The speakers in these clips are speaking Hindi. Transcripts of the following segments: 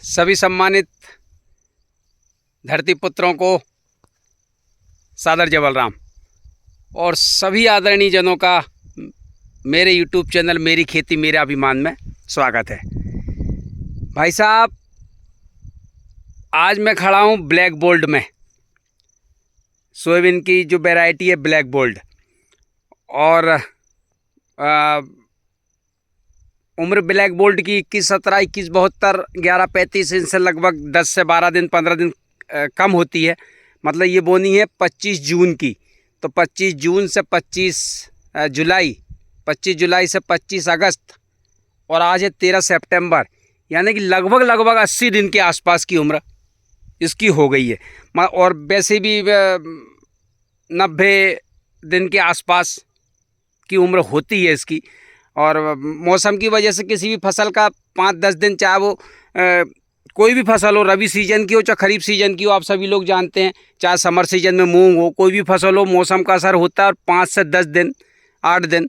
सभी सम्मानित धरती पुत्रों को सादर जय बलराम और सभी आदरणीय जनों का मेरे YouTube चैनल मेरी खेती मेरा अभिमान में स्वागत है। भाई साहब, आज मैं खड़ा हूँ ब्लैक गोल्ड में। सोयाबीन की जो वैरायटी है ब्लैक गोल्ड, और उम्र ब्लैक गोल्ड की 21, 17, 21, 72, 11, 35 इनसे लगभग 10 से 12 दिन 15 दिन कम होती है। मतलब ये बोनी है 25 जून की, तो 25 जून से 25 जुलाई, 25 जुलाई से 25 अगस्त, और आज है 13 सितंबर, यानी कि लगभग 80 दिन के आसपास की उम्र इसकी हो गई है। और वैसे भी 90 दिन के आसपास की उम्र होती है इसकी। और मौसम की वजह से किसी भी फसल का 5-10 दिन, चाहे वो कोई भी फसल हो, रबी सीजन की हो चाहे खरीफ सीजन की हो, आप सभी लोग जानते हैं, चाहे समर सीजन में मूंग हो, कोई भी फसल हो, मौसम का असर होता है और 5 से 10 दिन 8 दिन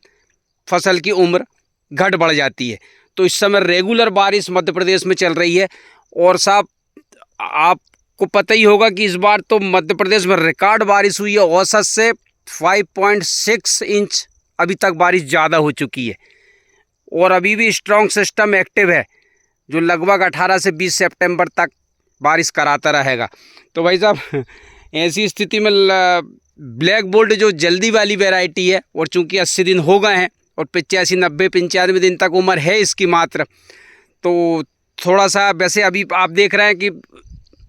फसल की उम्र घट बढ़ जाती है। तो इस समय रेगुलर बारिश मध्य प्रदेश में चल रही है। और साहब, आपको पता ही होगा कि इस बार तो मध्य प्रदेश में रिकॉर्ड बारिश हुई है। औसत से 5.6 इंच अभी तक बारिश ज़्यादा हो चुकी है, और अभी भी स्ट्रॉन्ग सिस्टम एक्टिव है जो लगभग 18 से 20 सितंबर तक बारिश कराता रहेगा। तो भाई साहब, ऐसी स्थिति में ब्लैक गोल्ड जो जल्दी वाली वैरायटी है, और चूंकि 80 दिन हो गए हैं और 85, 90, 95 दिन तक उम्र है इसकी मात्र, तो थोड़ा सा वैसे अभी आप देख रहे हैं कि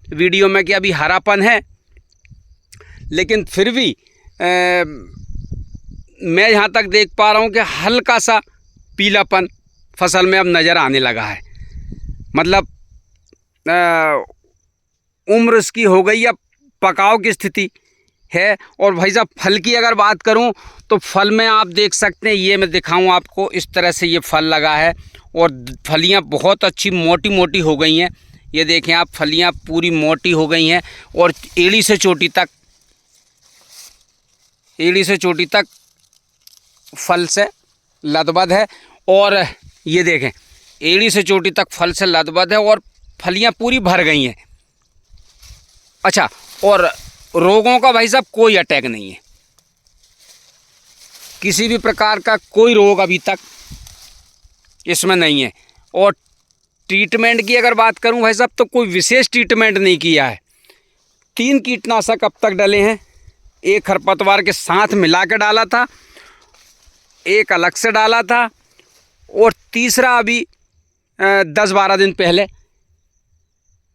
वीडियो में कि अभी हरापन है, लेकिन फिर भी मैं यहाँ तक देख पा रहा हूँ कि हल्का सा पीलापन फसल में अब नज़र आने लगा है। मतलब उम्र इसकी हो गई, अब पकाव की स्थिति है। और भाई साहब, फल की अगर बात करूं तो फल में आप देख सकते हैं, ये मैं दिखाऊं आपको, इस तरह से ये फल लगा है और फलियां बहुत अच्छी मोटी मोटी हो गई हैं। ये देखें आप, फलियां पूरी मोटी हो गई हैं और एड़ी से चोटी तक फल से लदबद है। और ये देखें, एड़ी से चोटी तक फल से लदबद है और फलियां पूरी भर गई हैं। अच्छा, और रोगों का भाई साहब कोई अटैक नहीं है, किसी भी प्रकार का कोई रोग अभी तक इसमें नहीं है। और ट्रीटमेंट की अगर बात करूं भाई साहब, तो कोई विशेष ट्रीटमेंट नहीं किया है। 3 कीटनाशक अब तक डले हैं, एक खरपतवार के साथ मिला के डाला था, एक अलग से डाला था, और तीसरा अभी 10-12 दिन पहले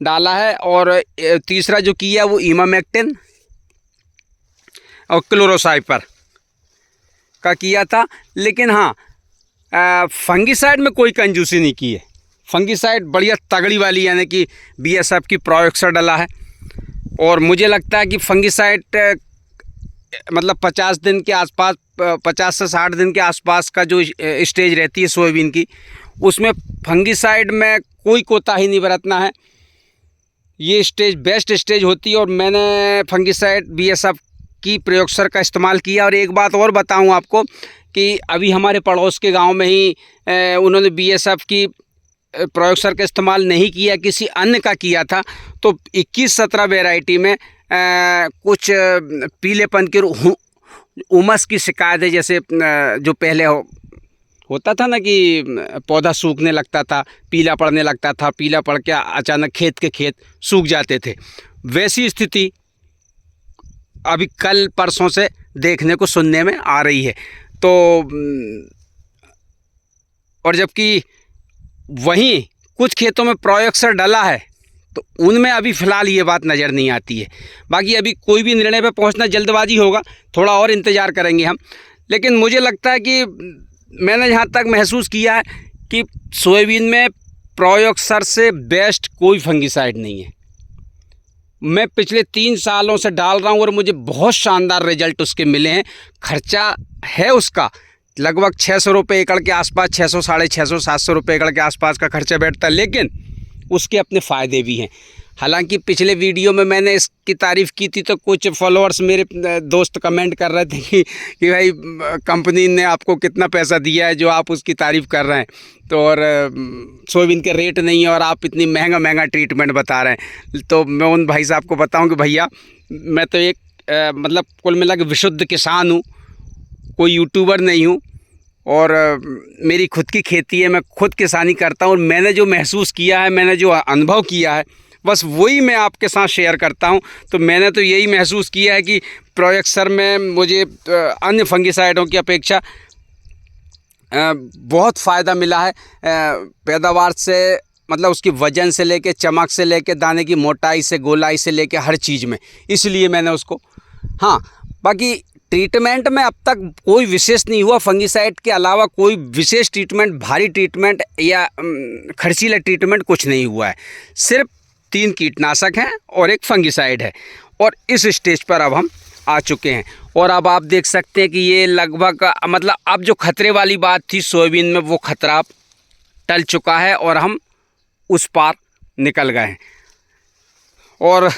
डाला है। और तीसरा जो किया वो इमामेक्टिन और क्लोरोसाइपर का किया था। लेकिन हाँ, फंगीसाइड में कोई कंजूसी नहीं की है। फंगीसाइड बढ़िया तगड़ी वाली, यानी कि BSF की प्रोएक्सर डला है। और मुझे लगता है कि फंगीसाइड मतलब 50 दिन के आसपास, 50 से 60 दिन के आसपास का जो स्टेज रहती है सोयाबीन की, उसमें फंगीसाइड में कोई कोताही नहीं बरतना है। ये स्टेज बेस्ट स्टेज होती है। और मैंने फंगीसाइड BSF की प्रयोगसर का इस्तेमाल किया। और एक बात और बताऊं आपको कि अभी हमारे पड़ोस के गांव में ही उन्होंने BSF की प्रयोगसर का इस्तेमाल नहीं किया, किसी अन्य का किया था। तो 21-17 वैरायटी में कुछ पीलेपन के उमस की शिकायत है। जैसे जो पहले होता था ना कि पौधा सूखने लगता था, पीला पड़ने लगता था, पीला पड़ के अचानक खेत के खेत सूख जाते थे, वैसी स्थिति अभी कल परसों से देखने को सुनने में आ रही है। तो और जबकि वहीं कुछ खेतों में प्रोएक्सर डला है, तो उनमें अभी फ़िलहाल ये बात नज़र नहीं आती है। बाकी अभी कोई भी निर्णय पे पहुंचना जल्दबाजी होगा, थोड़ा और इंतज़ार करेंगे हम। लेकिन मुझे लगता है कि मैंने जहाँ तक महसूस किया है कि सोयाबीन में प्रोएक्सर से बेस्ट कोई फंगीसाइड नहीं है। मैं पिछले 3 सालों से डाल रहा हूँ और मुझे बहुत शानदार रिजल्ट उसके मिले हैं। खर्चा है उसका लगभग 600 रुपये एकड़ के आसपास, 600, 650, 700 रुपये एकड़ के आसपास का खर्चा बैठता है, लेकिन उसके अपने फ़ायदे भी हैं। हालांकि पिछले वीडियो में मैंने इसकी तारीफ़ की थी तो कुछ फॉलोअर्स मेरे दोस्त कमेंट कर रहे थे कि भाई कंपनी ने आपको कितना पैसा दिया है जो आप उसकी तारीफ़ कर रहे हैं, तो और सोयाबीन के रेट नहीं है और आप इतनी महंगा ट्रीटमेंट बता रहे हैं। तो मैं उन भाई साहब को बताऊं कि भैया मैं तो एक मतलब कुल मिला के विशुद्ध किसान हूँ, कोई यूट्यूबर नहीं हूँ, और मेरी खुद की खेती है, मैं खुद किसानी करता हूँ और मैंने जो महसूस किया है, मैंने जो अनुभव किया है, बस वही मैं आपके साथ शेयर करता हूँ। तो मैंने तो यही महसूस किया है कि प्रोजेक्ट में मुझे अन्य फंगिसाइडों की अपेक्षा बहुत फ़ायदा मिला है पैदावार से, मतलब उसकी वज़न से लेके, चमक से लेके, दाने की मोटाई से, गोलाई से लेके हर चीज़ में, इसलिए मैंने उसको, हाँ बाकी ट्रीटमेंट में अब तक कोई विशेष नहीं हुआ। फंगिसाइड के अलावा कोई विशेष ट्रीटमेंट, भारी ट्रीटमेंट या खर्चीला ट्रीटमेंट कुछ नहीं हुआ है। सिर्फ 3 कीटनाशक हैं और एक फंगिसाइड है, और इस स्टेज पर अब हम आ चुके हैं। और अब आप देख सकते हैं कि ये लगभग, मतलब अब जो खतरे वाली बात थी सोयाबीन में, वो खतरा टल चुका है और हम उस पार निकल गए हैं। और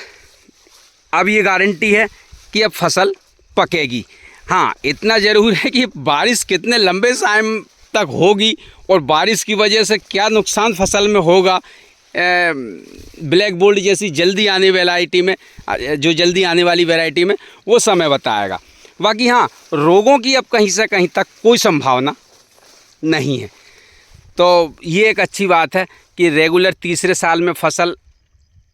अब ये गारंटी है कि अब फसल पकेगी। हाँ, इतना ज़रूर है कि बारिश कितने लंबे टाइम तक होगी और बारिश की वजह से क्या नुकसान फसल में होगा, ब्लैक बोल्ट जैसी जल्दी आने वैरायटी में, जो जल्दी आने वाली वैरायटी में, वो समय बताएगा। बाकी हाँ, रोगों की अब कहीं से कहीं तक कोई संभावना नहीं है। तो ये एक अच्छी बात है कि रेगुलर तीसरे साल में फसल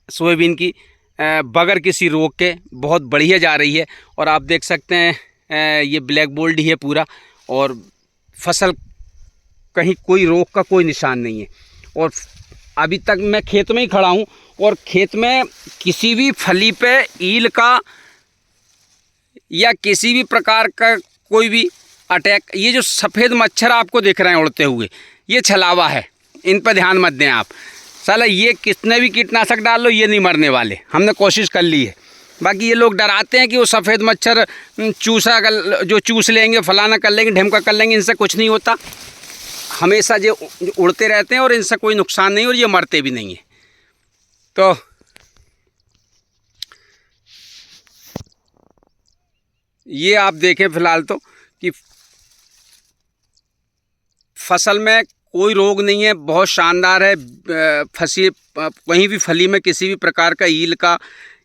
सोयाबीन की बगैर किसी रोग के बहुत बढ़िया जा रही है। और आप देख सकते हैं ये ब्लैक बोल्ट ही है पूरा, और फसल कहीं कोई रोग का कोई निशान नहीं है। और अभी तक मैं खेत में ही खड़ा हूँ और खेत में किसी भी फली पे ईल का या किसी भी प्रकार का कोई भी अटैक, ये जो सफ़ेद मच्छर आपको दिख रहे हैं उड़ते हुए, ये छलावा है, इन पर ध्यान मत दें आप। साला ये कितने भी कीटनाशक डाल लो, ये नहीं मरने वाले, हमने कोशिश कर ली है। बाकी ये लोग डराते हैं कि वो सफ़ेद मच्छर चूसा जो चूस लेंगे, फलाना कर लेंगे, ढिमका कर लेंगे, इनसे कुछ नहीं होता। हमेशा जो उड़ते रहते हैं और इनसे कोई नुकसान नहीं, और ये मरते भी नहीं है। तो ये आप देखें फ़िलहाल तो कि फसल में कोई रोग नहीं है, बहुत शानदार है। फंसी कहीं भी फली में किसी भी प्रकार का ईल का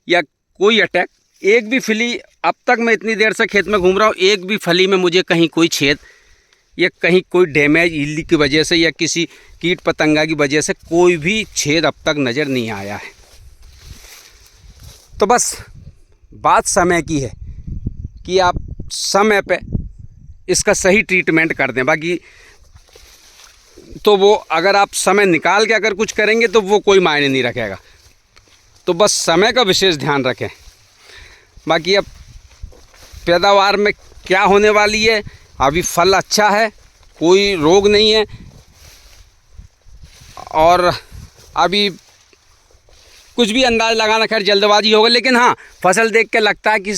या कोई अटैक, एक भी फली, अब तक मैं इतनी देर से खेत में घूम रहा हूँ, एक भी फली में मुझे कहीं कोई छेद या कहीं कोई डैमेज ईल्ली की वजह से या किसी कीट पतंगा की वजह से कोई भी छेद अब तक नज़र नहीं आया है। तो बस बात समय की है कि आप समय पे इसका सही ट्रीटमेंट कर दें। बाकी तो वो अगर आप समय निकाल के अगर कुछ करेंगे तो वो कोई मायने नहीं रखेगा। तो बस समय का विशेष ध्यान रखें। बाकी अब पैदावार में क्या होने वाली है, अभी फल अच्छा है, कोई रोग नहीं है, और अभी कुछ भी अंदाज़ लगाना खैर जल्दबाजी होगा, लेकिन हाँ, फसल देख के लगता है कि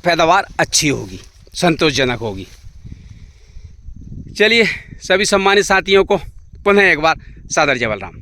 पैदावार अच्छी होगी, संतोषजनक होगी। चलिए, सभी सम्मानित साथियों को पुनः एक बार सादर जय बलराम।